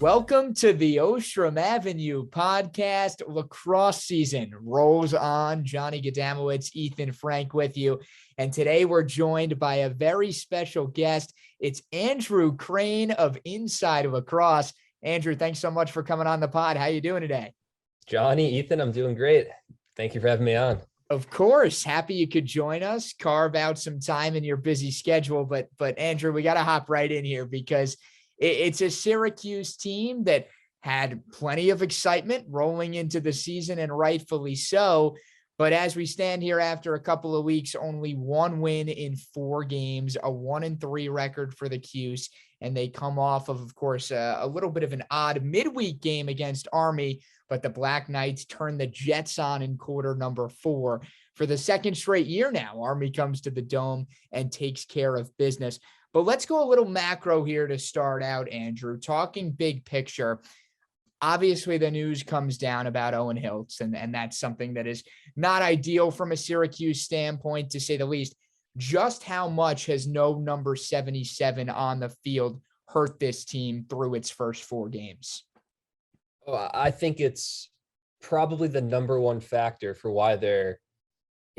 Welcome to the Ostrom Avenue podcast. Lacrosse season rolls on. Johnny Gadamowitz, Ethan Frank with you. And today we're joined by a very special guest. It's Andrew Crane of Inside Lacrosse. Andrew, thanks so much for coming on the pod. How you doing today? Johnny, Ethan, I'm doing great. Thank you for having me on. Of course. Happy you could join us, carve out some time in your busy schedule. But Andrew, we got to hop right in here because it's a Syracuse team that had plenty of excitement rolling into the season, and rightfully so. But as we stand here after a couple of weeks, only one win in 4 games, a 1-3 record for the Cuse. And they come off of course, a little bit of an odd midweek game against Army, but the Black Knights turn the Jets on in quarter number 4. For the second straight year now, Army comes to the Dome and takes care of business. But let's go a little macro here to start out, Andrew. Talking big picture, obviously the news comes down about Owen Hiltz, and that's something that is not ideal from a Syracuse standpoint, to say the least. Just how much has no number 77 on the field hurt this team through its first 4 games? Oh, I think it's probably the number one factor for why they're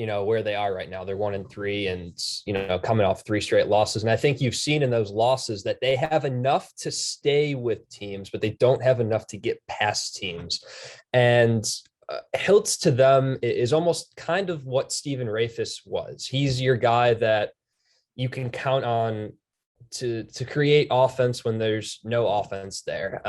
where they are right now. They're 1-3 and, coming off 3 straight losses. And I think you've seen in those losses that they have enough to stay with teams, but they don't have enough to get past teams. And Hiltz to them is almost kind of what Stephen Rafis was. He's your guy that you can count on to create offense when there's no offense there.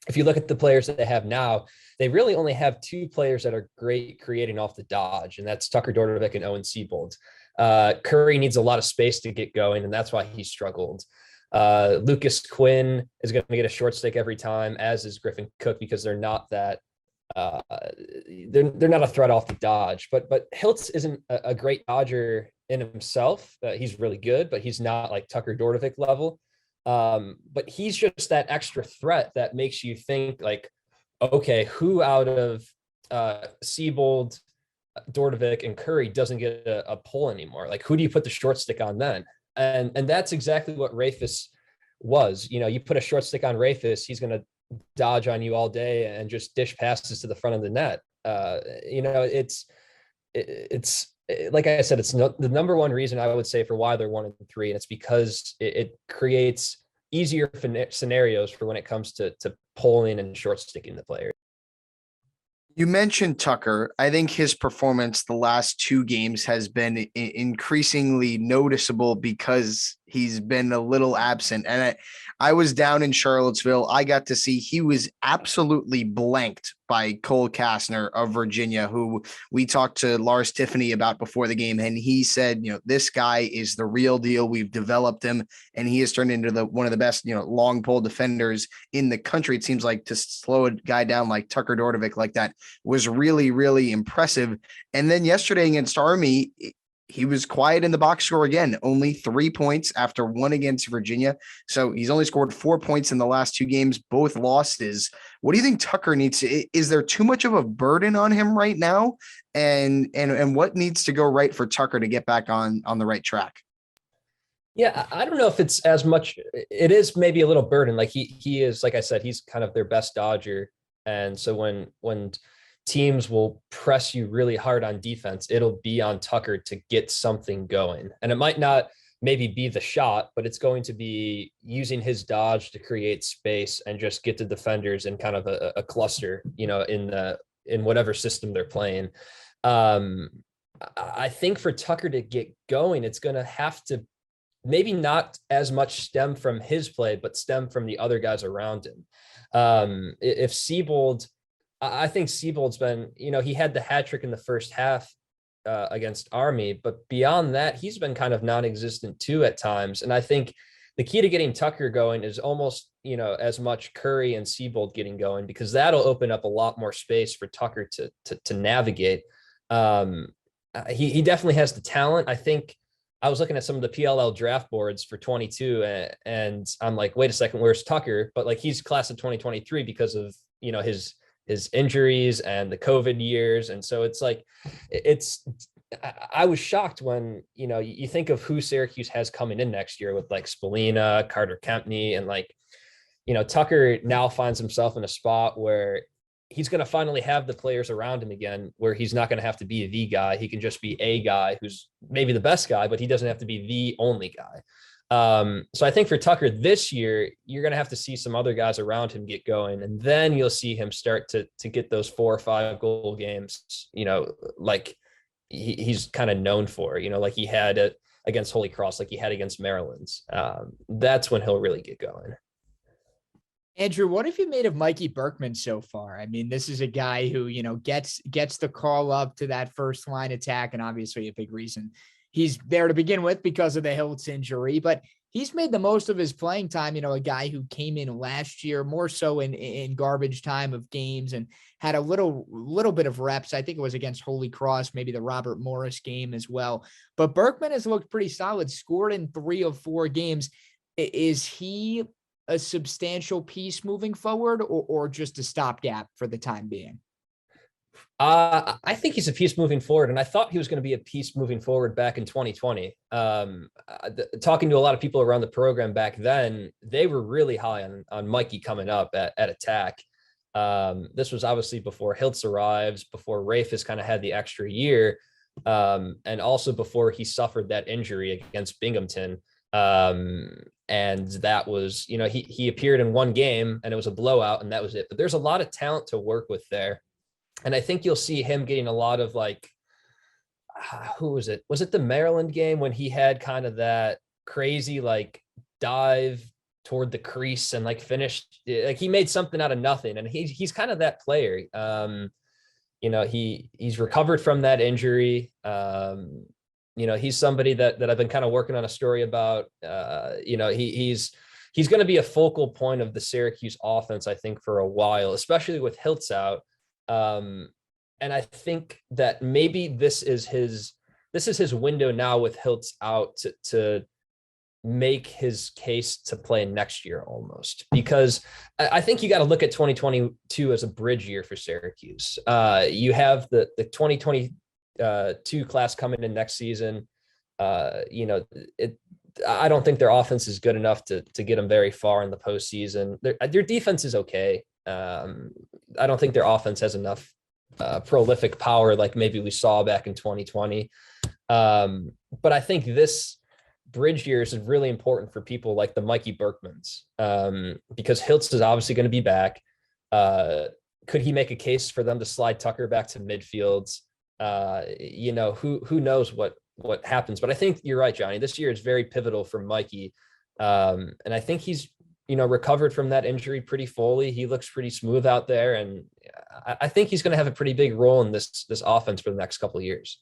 If you look at the players that they have now, they really only have 2 players that are great creating off the dodge, and that's Tucker Dordevic and Owen Siebold. Curry needs a lot of space to get going, and that's why he struggled. Lucas Quinn is going to get a short stick every time, as is Griffin Cook, because they're not that they're not a threat off the dodge. But Hiltz isn't a great dodger in himself. He's really good, but he's not like Tucker Dordevic level. But he's just that extra threat that makes you think like, okay, who out of Siebold, Dordevic, and Curry doesn't get a pull anymore? Like, who do you put the short stick on then? And that's exactly what Rafis was. You put a short stick on Rafis, he's going to dodge on you all day and just dish passes to the front of the net. It's like I said, it's the number one reason I would say for why they're 1-3, and it's because it creates easier scenarios for when it comes to pulling and short sticking the player. You mentioned Tucker. I think his performance the last 2 games has been increasingly noticeable because he's been a little absent. And I was down in Charlottesville. I got to see he was absolutely blanked by Cole Kastner of Virginia, who we talked to Lars Tiffany about before the game. And he said, this guy is the real deal. We've developed him, and he has turned into one of the best, long pole defenders in the country. It seems like to slow a guy down like Tucker Dordevic like that was really, really impressive. And then yesterday against Army, he was quiet in the box score again, only 3 points after 1 against Virginia. So he's only scored 4 points in the last 2 games, both losses. What do you think Tucker needs to, is there too much of a burden on him right now? And what needs to go right for Tucker to get back on the right track? Yeah, I don't know if it's as much, it is maybe a little burden. Like he is, like I said, he's kind of their best dodger. And so when teams will press you really hard on defense, it'll be on Tucker to get something going. And it might not maybe be the shot, but it's going to be using his dodge to create space and just get the defenders in kind of a cluster, in whatever system they're playing. I think for Tucker to get going, it's going to have to maybe not as much stem from his play, but stem from the other guys around him. If Siebold, I think Siebold's been, he had the hat trick in the first half against Army, but beyond that, he's been kind of non-existent too at times. And I think the key to getting Tucker going is almost, as much Curry and Siebold getting going, because that'll open up a lot more space for Tucker to navigate. He definitely has the talent. I think I was looking at some of the PLL draft boards for 22 and I'm like, wait a second, where's Tucker? But like, he's class of 2023 because of, his injuries and the COVID years. And so it's like, I was shocked when, you think of who Syracuse has coming in next year with like Spallina, Carter Kempney, and like, Tucker now finds himself in a spot where he's going to finally have the players around him again, where he's not going to have to be the guy. He can just be a guy who's maybe the best guy, but he doesn't have to be the only guy. So I think for Tucker this year, you're going to have to see some other guys around him get going, and then you'll see him start to get those 4 or 5 goal games, like he's kind of known for, like he had it against Holy Cross, like he had against Maryland's. That's when he'll really get going. Andrew, what have you made of Mikey Berkman so far? I mean, this is a guy who, gets the call up to that first line attack, and obviously a big reason he's there to begin with because of the Hiltz injury, but he's made the most of his playing time. A guy who came in last year more so in garbage time of games and had a little bit of reps. I think it was against Holy Cross, maybe the Robert Morris game as well. But Berkman has looked pretty solid, scored in 3 of 4 games. Is he a substantial piece moving forward or just a stopgap for the time being? I think he's a piece moving forward, and I thought he was going to be a piece moving forward back in 2020. Talking to a lot of people around the program back then, they were really high on Mikey coming up at attack. This was obviously before Hiltz arrives, before Rafe has kind of had the extra year, and also before he suffered that injury against Binghamton. And that was, he appeared in 1 game and it was a blowout and that was it. But there's a lot of talent to work with there. And I think you'll see him getting a lot of who was it? Was it the Maryland game when he had kind of that crazy dive toward the crease and finished, he made something out of nothing. And he's kind of that player. He's recovered from that injury. He's somebody that I've been kind of working on a story about. He's going to be a focal point of the Syracuse offense, I think, for a while, especially with Hiltz out. And I think that maybe this is his window now with Hiltz out to make his case to play next year almost, because I think you got to look at 2022 as a bridge year for Syracuse. You have the 2022 class coming in next season. I don't think their offense is good enough to get them very far in the postseason. Their defense is okay. I don't think their offense has enough prolific power like maybe we saw back in 2020. But I think this bridge year is really important for people like the Mikey Berkmans, because Hiltz is obviously going to be back. Could he make a case for them to slide Tucker back to midfields? Who knows what happens, but I think you're right, Johnny. This year is very pivotal for Mikey. And I think he's, recovered from that injury pretty fully. He looks pretty smooth out there. And I think he's going to have a pretty big role in this offense for the next couple of years.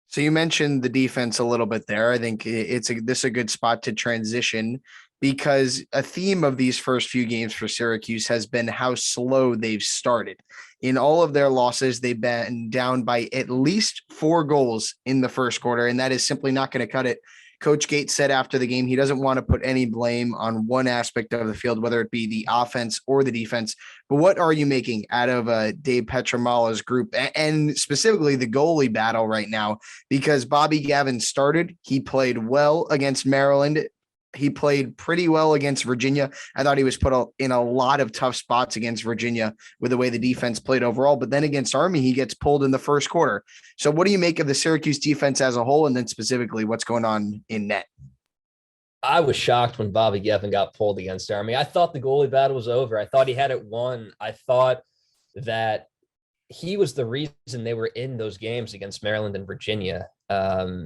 So you mentioned the defense a little bit there. I think this is a good spot to transition, because a theme of these first few games for Syracuse has been how slow they've started. In all of their losses, they've been down by at least 4 goals in the first quarter, and that is simply not going to cut it. Coach Gait said after the game he doesn't want to put any blame on one aspect of the field, whether it be the offense or the defense. But what are you making out of Dave Petramala's group, and specifically the goalie battle right now? Because Bobby Gavin started, he played well against Maryland. He played pretty well against Virginia. I thought he was put in a lot of tough spots against Virginia with the way the defense played overall. But then against Army, he gets pulled in the first quarter. So what do you make of the Syracuse defense as a whole, and then specifically what's going on in net? I was shocked when Bobby Gavin got pulled against Army. I thought the goalie battle was over. I thought he had it won. I thought that he was the reason they were in those games against Maryland and Virginia,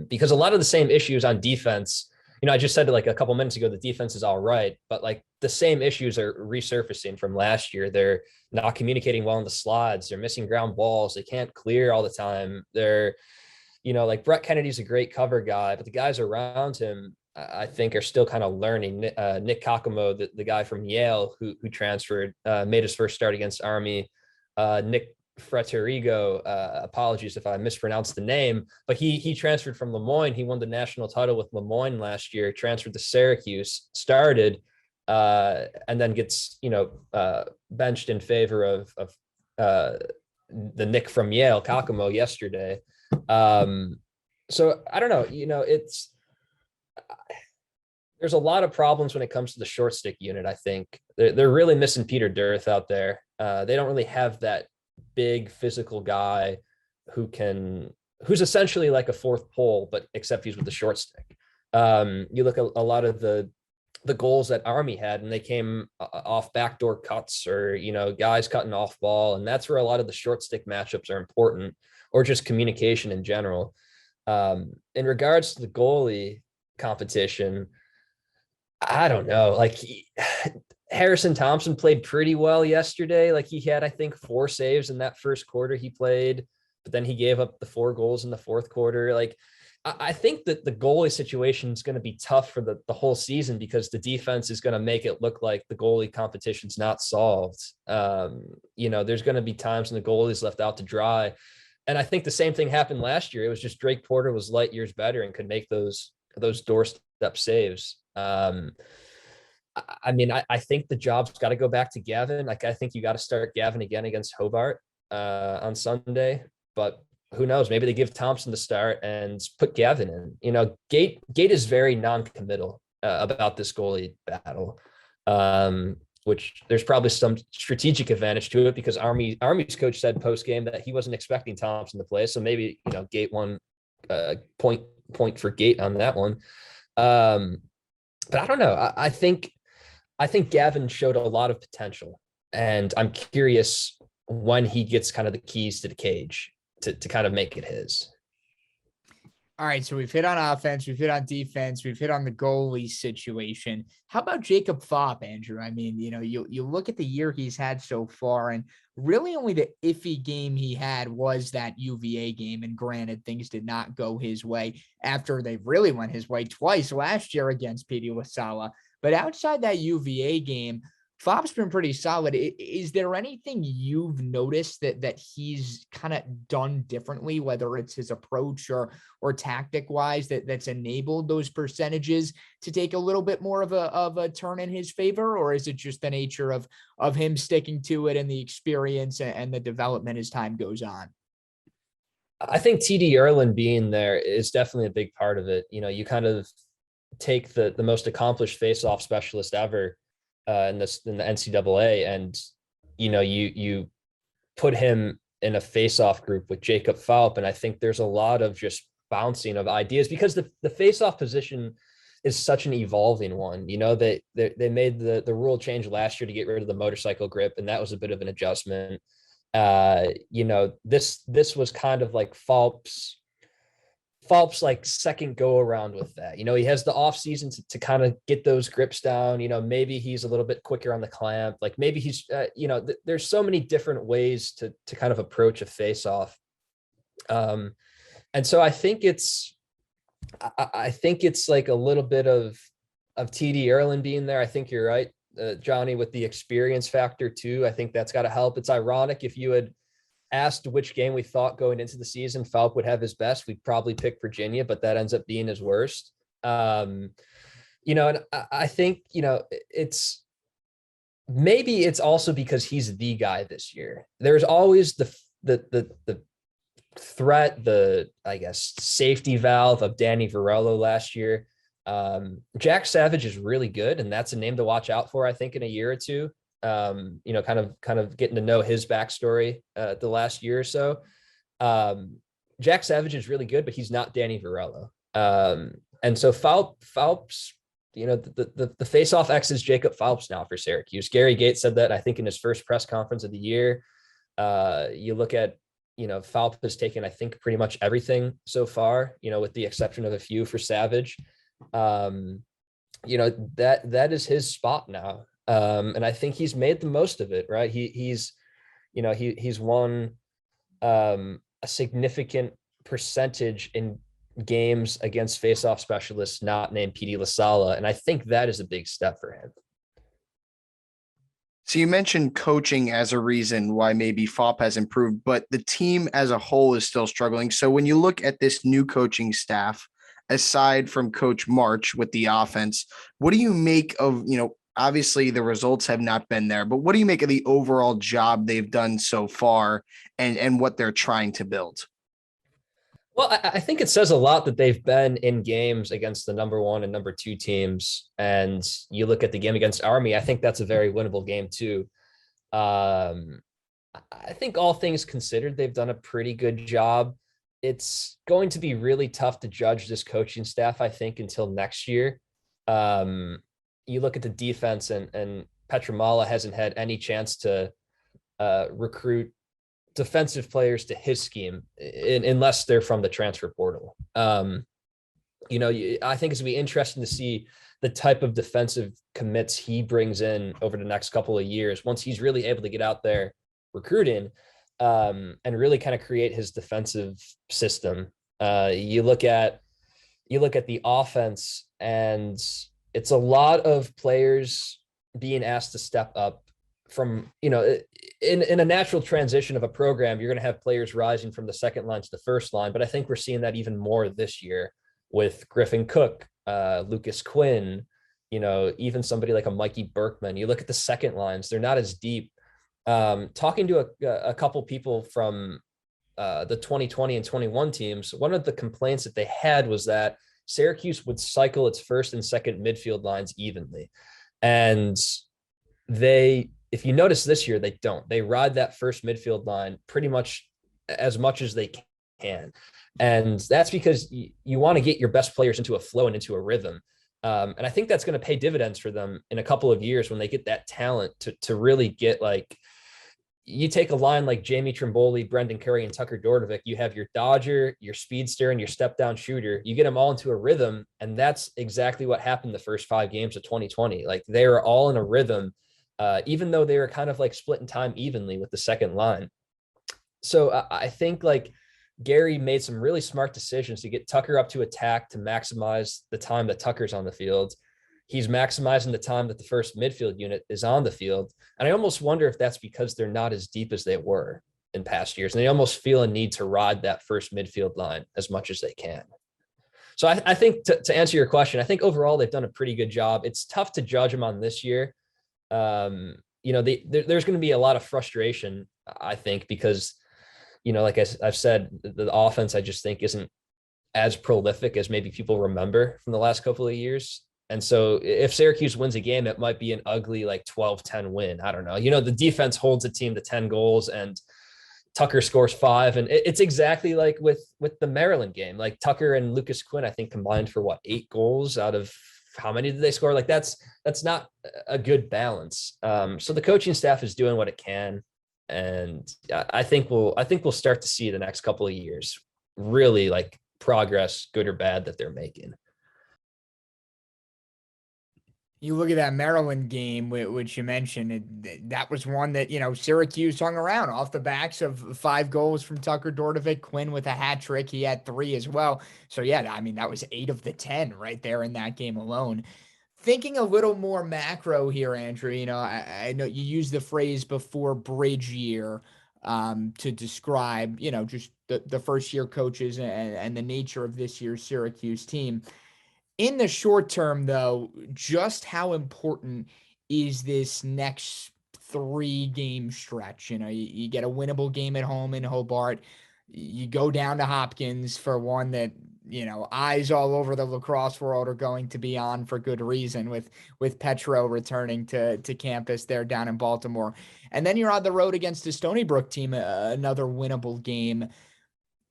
because a lot of the same issues on defense, I just said a couple minutes ago, the defense is all right, but the same issues are resurfacing from last year. They're not communicating well in the slides. They're missing ground balls. They can't clear all the time. They're, Brett Kennedy's a great cover guy, but the guys around him, I think, are still kind of learning. Nick Kakamo, the guy from Yale who transferred, made his first start against Army. Nick Fraterigo, apologies if I mispronounced the name, but he transferred from Lemoyne. He won the national title with Lemoyne last year, transferred to Syracuse, started, and then gets, benched in favor of the Nick from Yale, Kakamo, yesterday. So I don't know, There's a lot of problems when it comes to the short stick unit. I think they're really missing Peter Dearth out there. They don't really have that big physical guy who's essentially like a fourth pole, but except he's with the short stick. You look at a lot of the goals that Army had, and they came off backdoor cuts or, guys cutting off ball. And that's where a lot of the short stick matchups are important, or just communication in general. In regards to the goalie competition, I don't know. Like Harrison Thompson played pretty well yesterday. Like he had, I think, 4 saves in that first quarter he played, but then he gave up the 4 goals in the fourth quarter. Like I think that the goalie situation is going to be tough for the whole season, because the defense is going to make it look like the goalie competition's not solved. There's going to be times when the goalie's left out to dry. And I think the same thing happened last year. It was just Drake Porter was light years better and could make those doorstep saves. I think the job's got to go back to Gavin. Like, I think you got to start Gavin again against Hobart on Sunday, but who knows? Maybe they give Thompson the start and put Gavin in. Gait is very non-committal about this goalie battle, which there's probably some strategic advantage to it, because Army's coach said post-game that he wasn't expecting Thompson to play. So maybe, Gait won point for Gait on that one. But I don't know. I think Gavin showed a lot of potential, and I'm curious when he gets kind of the keys to the cage to kind of make it his. All right, so we've hit on offense, we've hit on defense, we've hit on the goalie situation. How about Jacob Fopp, Andrew? I mean, you look at the year he's had so far, and really only the iffy game he had was that UVA game. And granted, things did not go his way after they really went his way twice last year against Petey LaSala. But outside that UVA game, Fopp's been pretty solid. Is there anything you've noticed that he's kind of done differently, whether it's his approach or tactic wise, that's enabled those percentages to take a little bit more of a turn in his favor? Or is it just the nature of him sticking to it and the experience and the development as time goes on? I think TD Erlin being there is definitely a big part of it. You kind of take the most accomplished face-off specialist ever in the NCAA, and you put him in a face-off group with Jacob Fopp, and I think there's a lot of just bouncing of ideas, because the face-off position is such an evolving one. They made the rule change last year to get rid of the motorcycle grip, and that was a bit of an adjustment. This was kind of like Fopp's like second go around with that. He has the off season to kind of get those grips down. Maybe he's a little bit quicker on the clamp. Like maybe he's, there's so many different ways to kind of approach a face off. And so I think it's like a little bit of TD Erlin being there. I think you're right, Johnny, with the experience factor too. I think that's got to help. It's ironic, if you had asked which game we thought going into the season Fopp would have his best, we'd probably pick Virginia, but that ends up being his worst. And I think, it's also because he's the guy this year. There's always the threat, I guess, safety valve of Danny Varello last year. Jack Savage is really good, and that's a name to watch out for, I think, in a year or two. Kind of getting to know his backstory the last year or so. Jack Savage is really good, but he's not Danny Varello. And so Fopp's, the face-off X is Jacob Fopp's now for Syracuse. Gary Gait said that, I think, in his first press conference of the year. You look at, Fopp has taken, I think, pretty much everything so far, with the exception of a few for Savage. That is his spot now. And I think he's made the most of it, right? He's won a significant percentage in games against face-off specialists not named Petey LaSala, and I think that is a big step for him. So you mentioned coaching as a reason why maybe Fopp has improved, but the team as a whole is still struggling. So when you look at this new coaching staff, aside from Coach March with the offense, what do you make of, obviously the results have not been there, but what do you make of the overall job they've done so far and what they're trying to build? Well, I think it says a lot that they've been in games against the number 1 and number 2 teams. And you look at the game against Army, I think that's a very winnable game too. Um, I think all things considered, they've done a pretty good job. It's going to be really tough to judge this coaching staff, I think, until next year. You look at the defense, and Petramala hasn't had any chance to recruit defensive players to his scheme unless they're from the transfer portal. I think it's going to be interesting to see the type of defensive commits he brings in over the next couple of years once he's really able to get out there recruiting and really kind of create his defensive system. You look at the offense, and it's a lot of players being asked to step up from, in a natural transition of a program, you're going to have players rising from the second line to the first line. But I think we're seeing that even more this year with Griffin Cook, Lucas Quinn, even somebody like a Mikey Berkman. You look at the second lines, they're not as deep. Talking to a couple people from the 2020 and 21 teams, one of the complaints that they had was that Syracuse would cycle its first and second midfield lines evenly. And if you notice this year, they don't. They ride that first midfield line pretty much as they can. And that's because you want to get your best players into a flow and into a rhythm. And I think that's going to pay dividends for them in a couple of years when they get that talent to really get, like, you take a line like Jamie Trimboli, Brendan Curry, and Tucker Dordovic, you have your dodger, your speedster, and your step down shooter. You get them all into a rhythm. And that's exactly what happened the first 5 games of 2020. Like, they were all in a rhythm, even though they were kind of like splitting time evenly with the second line. So I think, like, Gary made some really smart decisions to get Tucker up to attack to maximize the time that Tucker's on the field. He's maximizing the time that the first midfield unit is on the field. And I almost wonder if that's because they're not as deep as they were in past years. And they almost feel a need to ride that first midfield line as much as they can. So I think to answer your question, I think overall they've done a pretty good job. It's tough to judge them on this year. There's going to be a lot of frustration, I think, because, like I've said, the offense, I just think, isn't as prolific as maybe people remember from the last couple of years. And so if Syracuse wins a game, it might be an ugly, like, 12-10 win. I don't know. The defense holds a team to 10 goals and Tucker scores 5. And it's exactly like with the Maryland game. Like, Tucker and Lucas Quinn, I think, combined for 8 goals out of how many did they score? Like, that's not a good balance. So the coaching staff is doing what it can. And I think we'll start to see the next couple of years really, like, progress, good or bad, that they're making. You look at that Maryland game, which you mentioned, that was one that, Syracuse hung around off the backs of 5 goals from Tucker Dordovic, Quinn with a hat trick. He had 3 as well. So, yeah, I mean, that was 8 of the 10 right there in that game alone. Thinking a little more macro here, Andrew, I know you used the phrase before bridge year to describe, just the first year coaches and the nature of this year's Syracuse team. In the short term, though, just how important is this next 3-game stretch? You get a winnable game at home in Hobart. You go down to Hopkins for one that, eyes all over the lacrosse world are going to be on for good reason with Petro returning to campus there down in Baltimore. And then you're on the road against the Stony Brook team, another winnable game.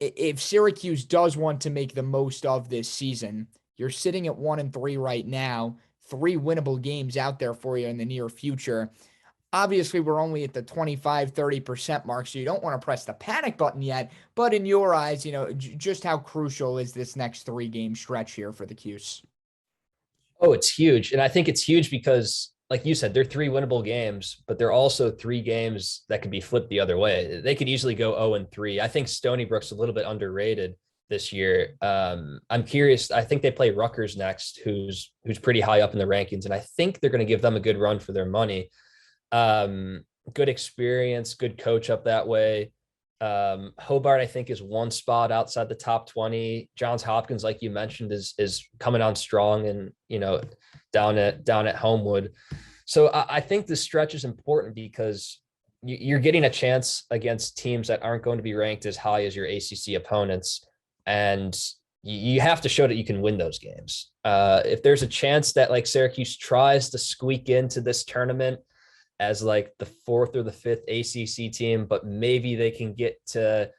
If Syracuse does want to make the most of this season, you're sitting at 1-3 right now, 3 winnable games out there for you in the near future. Obviously, we're only at the 25-30% mark, so you don't want to press the panic button yet. But in your eyes, just how crucial is this next 3-game stretch here for the Cuse? Oh, it's huge. And I think it's huge because, like you said, they're 3 winnable games, but they're also 3 games that could be flipped the other way. They could easily go 0-3. I think Stony Brook's a little bit underrated this year. I'm curious. I think they play Rutgers next, who's pretty high up in the rankings. And I think they're going to give them a good run for their money. Good experience, good coach up that way. Hobart, I think, is 1 spot outside the top 20. Johns Hopkins, like you mentioned, is coming on strong and, down at Homewood. So I think this stretch is important because you're getting a chance against teams that aren't going to be ranked as high as your ACC opponents. and you have to show that you can win those games. If there's a chance that like Syracuse tries to squeak into this tournament as like the 4th or the 5th ACC team, but maybe they can get to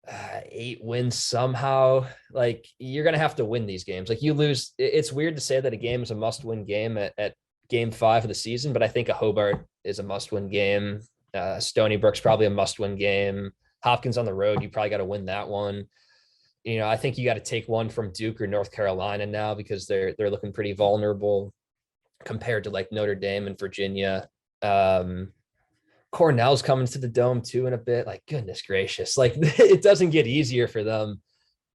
8 wins somehow, like you're going to have to win these games. Like you lose. It's weird to say that a game is a must-win game at game 5 of the season, but I think a Hobart is a must-win game. Stony Brook's probably a must-win game. Hopkins on the road, you probably got to win that one. You know, I think you got to take one from Duke or North Carolina now because they're looking pretty vulnerable compared to like Notre Dame and Virginia. Cornell's coming to the Dome too in a bit. Like, goodness gracious, like it doesn't get easier for them.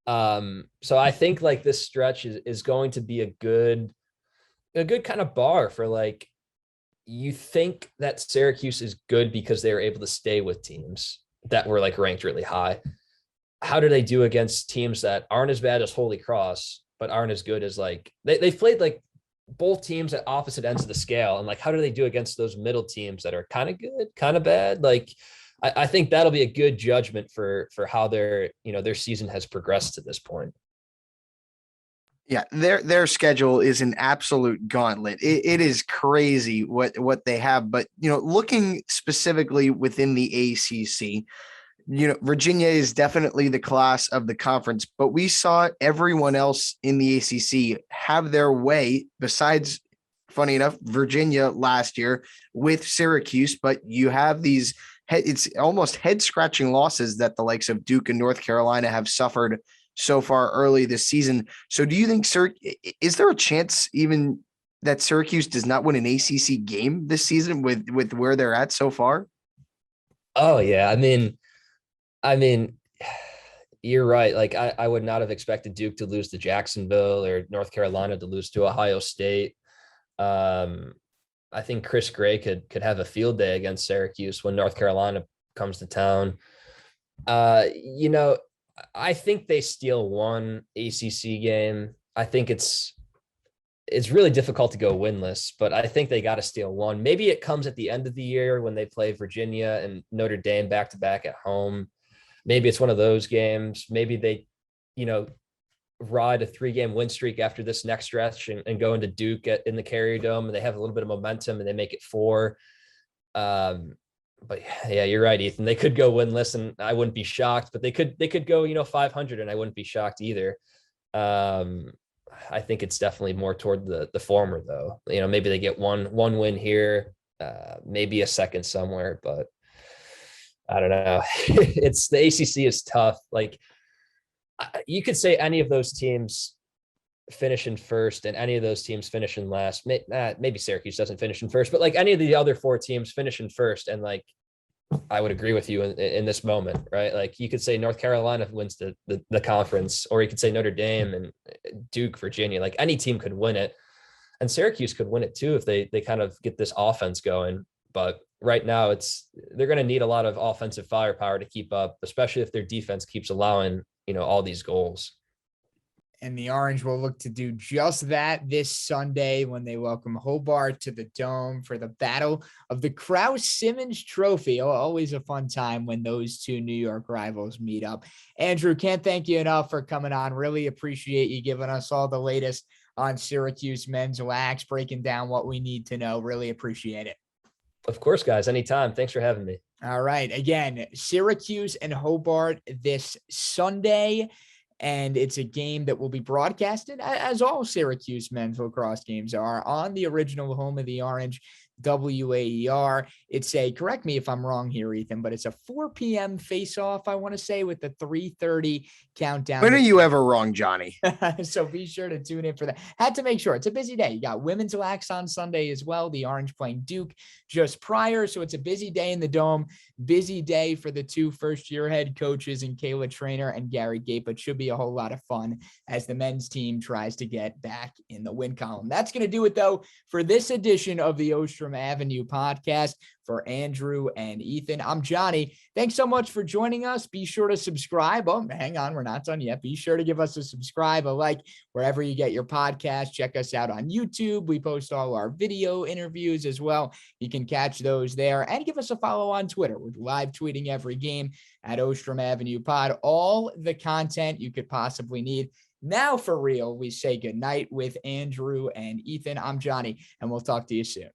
So I think like this stretch is going to be a good kind of bar for like, you think that Syracuse is good because they were able to stay with teams that were like ranked really high. How do they do against teams that aren't as bad as Holy Cross, but aren't as good as like they've played like both teams at opposite ends of the scale. And like, how do they do against those middle teams that are kind of good, kind of bad? Like, I think that'll be a good judgment for how their season has progressed to this point. Yeah, their schedule is an absolute gauntlet. It is crazy what they have. But, looking specifically within the ACC, Virginia is definitely the class of the conference, but we saw everyone else in the ACC have their way besides, funny enough, Virginia last year with Syracuse. But you have these, it's almost head scratching losses that the likes of Duke and North Carolina have suffered so far early this season. So do you think, is there a chance even that Syracuse does not win an ACC game this season with where they're at so far? Oh yeah. I mean, you're right. Like I would not have expected Duke to lose to Jacksonville or North Carolina to lose to Ohio State. I think Chris Gray could have a field day against Syracuse when North Carolina comes to town. I think they steal one ACC game. I think it's really difficult to go winless, but I think they got to steal one. Maybe it comes at the end of the year when they play Virginia and Notre Dame back to back at home. Maybe it's one of those games. Maybe they, ride a 3-game win streak after this next stretch and go into Duke in the Carrier Dome, and they have a little bit of momentum and they make it 4. But yeah, you're right, Ethan. They could go winless and I wouldn't be shocked, but they could go, 500 and I wouldn't be shocked either. I think it's definitely more toward the former though. Maybe they get one win here, maybe a second somewhere, but I don't know. It's the ACC is tough. Like you could say any of those teams finish in first and any of those teams finish in last. Maybe Syracuse doesn't finish in first, but like any of the other 4 teams finish in first. And like, I would agree with you in this moment, right? Like you could say North Carolina wins the conference, or you could say Notre Dame and Duke, Virginia, like any team could win it. And Syracuse could win it too if they kind of get this offense going. But right now they're going to need a lot of offensive firepower to keep up, especially if their defense keeps allowing, all these goals. And the Orange will look to do just that this Sunday when they welcome Hobart to the Dome for the Battle of the Kraus-Simmons Trophy. Always a fun time when those two New York rivals meet up. Andrew, can't thank you enough for coming on. Really appreciate you giving us all the latest on Syracuse men's lax, breaking down what we need to know. Really appreciate it. Of course, guys. Anytime. Thanks for having me. All right. Again, Syracuse and Hobart this Sunday. And it's a game that will be broadcasted, as all Syracuse men's lacrosse games are, on the original home of the Orange, WAER. It's correct me if I'm wrong here, Ethan, but it's a 4 p.m. face-off, I want to say, with the 3:30 countdown. When are you ever wrong, Johnny? So be sure to tune in for that. Had to make sure. It's a busy day. You got women's lax on Sunday as well. The Orange playing Duke just prior. So it's a busy day in the Dome. Busy day for the 2 first-year head coaches in Kayla Trainer and Gary Gait, but should be a whole lot of fun as the men's team tries to get back in the win column. That's going to do it, though, for this edition of the Ostrom Ostrom Avenue podcast. For Andrew and Ethan, I'm Johnny. Thanks so much for joining us. Be sure to subscribe. Oh, hang on, we're not done yet. Be sure to give us a subscribe, a like, wherever you get your podcast. Check us out on YouTube. We post all our video interviews as well. You can catch those there, and give us a follow on Twitter. We're live tweeting every game at Ostrom Avenue Pod. All the content you could possibly need. Now, for real, we say goodnight with Andrew and Ethan. I'm Johnny, and we'll talk to you soon.